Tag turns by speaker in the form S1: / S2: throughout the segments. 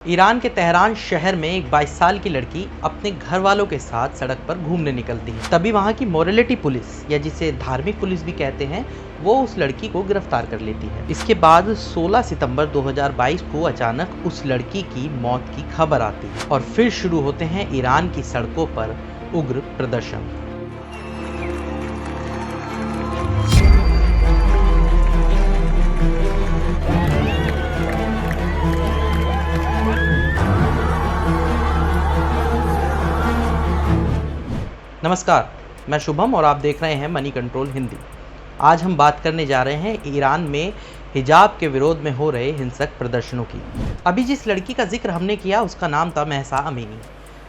S1: Iran के Tehran शहर में एक 22 साल की लड़की अपने घर वालों के साथ सड़क पर घूमने निकलती है। तभी वहाँ की मोरालिटी पुलिस, या जिसे धार्मिक पुलिस भी कहते हैं, वो उस लड़की को गिरफ्तार कर लेती है। इसके बाद 16 सितंबर 2022 को अचानक उस लड़की की मौत की खबर आती है और फिर शुरू होते हैं ईरान की सड़कों पर उग्र प्रदर्शन। नमस्कार, मैं शुभम और आप देख रहे हैं मनी कंट्रोल हिंदी। आज हम बात करने जा रहे हैं ईरान में हिजाब के विरोध में हो रहे हिंसक प्रदर्शनों की। अभी जिस लड़की का जिक्र हमने किया उसका नाम था महसा अमीनी।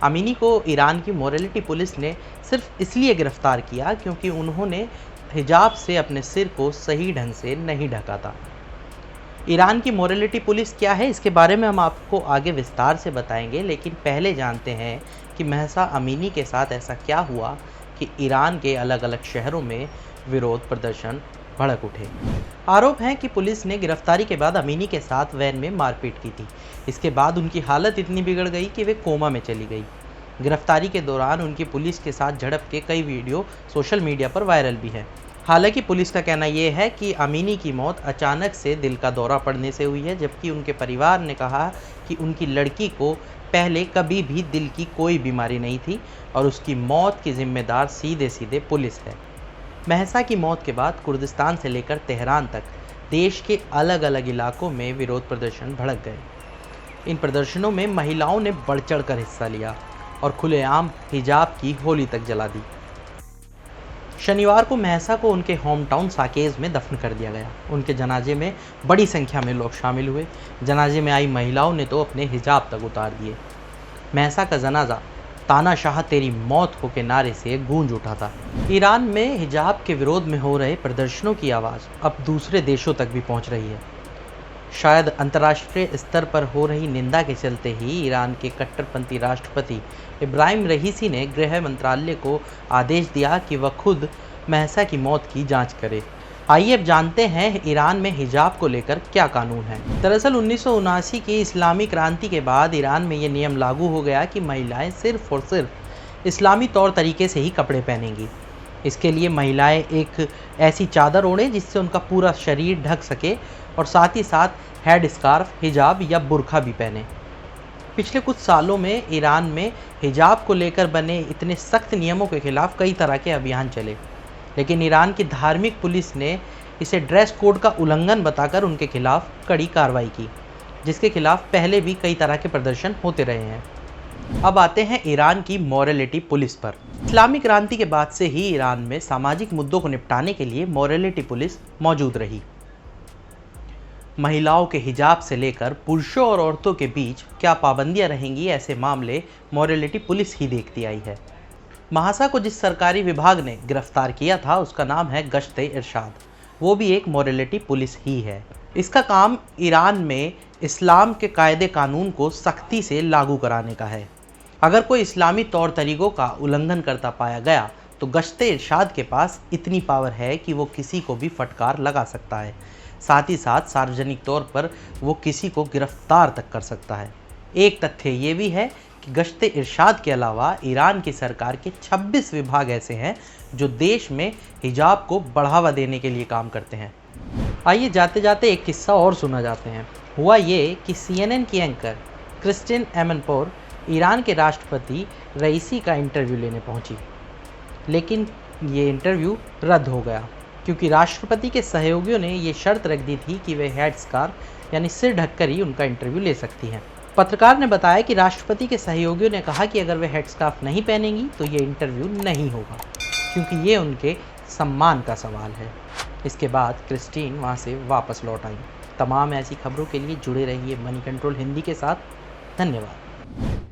S1: अमीनी को ईरान की मोरालिटी पुलिस ने सिर्फ इसलिए गिरफ्तार किया क्योंकि उन्होंने हिजाब से अपने सिर को सही ढंग से नहीं ढका था। ईरान की मोरालिटी पुलिस क्या है, इसके बारे में हम आपको आगे विस्तार से बताएंगे, लेकिन पहले जानते हैं कि महसा अमीनी के साथ ऐसा क्या हुआ कि ईरान के अलग अलग शहरों में विरोध प्रदर्शन भड़क उठे। आरोप है कि पुलिस ने गिरफ्तारी के बाद अमीनी के साथ वैन में मारपीट की थी। इसके बाद उनकी हालत इतनी बिगड़ गई कि वे कोमा में चली गई। गिरफ्तारी के दौरान उनकी पुलिस के साथ झड़प के कई वीडियो सोशल मीडिया पर वायरल भी हैं। हालांकि पुलिस का कहना यह है कि अमीनी की मौत अचानक से दिल का दौरा पड़ने से हुई है, जबकि उनके परिवार ने कहा कि उनकी लड़की को पहले कभी भी दिल की कोई बीमारी नहीं थी और उसकी मौत की जिम्मेदार सीधे सीधे पुलिस है। महसा की मौत के बाद कुर्दिस्तान से लेकर तेहरान तक देश के अलग अलग इलाकों में विरोध प्रदर्शन भड़क गए। इन प्रदर्शनों में महिलाओं ने बढ़ चढ़ कर हिस्सा लिया और खुलेआम हिजाब की होली तक जला दी। शनिवार को महसा को उनके होम टाउन साकेज में दफन कर दिया गया। उनके जनाजे में बड़ी संख्या में लोग शामिल हुए। जनाजे में आई महिलाओं ने तो अपने हिजाब तक उतार दिए। महसा का जनाजा तानाशाह तेरी मौत हो के नारे से गूंज उठा था। ईरान में हिजाब के विरोध में हो रहे प्रदर्शनों की आवाज़ अब दूसरे देशों तक भी पहुंच रही है। शायद अंतर्राष्ट्रीय स्तर पर हो रही निंदा के चलते ही ईरान के कट्टरपंथी राष्ट्रपति इब्राहिम रईसी ने गृह मंत्रालय को आदेश दिया कि वह खुद महसा की मौत की जांच करे। आइए अब जानते हैं ईरान में हिजाब को लेकर क्या कानून है। दरअसल 1979 की इस्लामी क्रांति के बाद ईरान में ये नियम लागू हो गया कि महिलाएं सिर्फ और सिर्फ इस्लामी तौर तरीके से ही कपड़े पहनेंगी। इसके लिए महिलाएं एक ऐसी चादर ओढ़ें जिससे उनका पूरा शरीर ढक सके और साथ ही साथ हेड स्कार्फ, हिजाब या बुर्का भी पहने। पिछले कुछ सालों में ईरान में हिजाब को लेकर बने इतने सख्त नियमों के खिलाफ कई तरह के अभियान चले, लेकिन ईरान की धार्मिक पुलिस ने इसे ड्रेस कोड का उल्लंघन बताकर उनके खिलाफ कड़ी कार्रवाई की, जिसके खिलाफ पहले भी कई तरह के प्रदर्शन होते रहे हैं। अब आते हैं ईरान की मोरालिटी पुलिस पर। इस्लामी क्रांति के बाद से ही ईरान में सामाजिक मुद्दों को निपटाने के लिए मोरालिटी पुलिस मौजूद रही। महिलाओं के हिजाब से लेकर पुरुषों और औरतों के बीच क्या पाबंदियां रहेंगी, ऐसे मामले मोरालिटी पुलिस ही देखती आई है। महसा को जिस सरकारी विभाग ने गिरफ्तार किया था उसका नाम है गश्त-ए-इरशाद। वो भी एक मोरालिटी पुलिस ही है। इसका काम ईरान में इस्लाम के कायदे कानून को सख्ती से लागू कराने का है। अगर कोई इस्लामी तौर तरीकों का उल्लंघन करता पाया गया तो गश्त-ए-इरशाद के पास इतनी पावर है कि वो किसी को भी फटकार लगा सकता है। साथ ही साथ सार्वजनिक तौर पर वो किसी को गिरफ्तार तक कर सकता है। एक तथ्य ये भी है कि गश्त-ए-इरशाद के अलावा ईरान की सरकार के 26 विभाग ऐसे हैं जो देश में हिजाब को बढ़ावा देने के लिए काम करते हैं। आइए जाते जाते एक किस्सा और सुना जाते हैं। हुआ ये कि CNN की एंकर क्रिस्टिन एमनपोर ईरान के राष्ट्रपति रईसी का इंटरव्यू लेने पहुंची, लेकिन ये इंटरव्यू रद्द हो गया क्योंकि राष्ट्रपति के सहयोगियों ने ये शर्त रख दी थी कि वे हेड स्कार्फ यानी सिर ढककर ही उनका इंटरव्यू ले सकती हैं। पत्रकार ने बताया कि राष्ट्रपति के सहयोगियों ने कहा कि अगर वे हेड स्कार्फ नहीं पहनेंगी तो ये इंटरव्यू नहीं होगा, क्योंकि ये उनके सम्मान का सवाल है। इसके बाद क्रिस्टीन वहाँ से वापस लौट आई। तमाम ऐसी खबरों के लिए जुड़े रहिए मनी कंट्रोल हिंदी के साथ। धन्यवाद।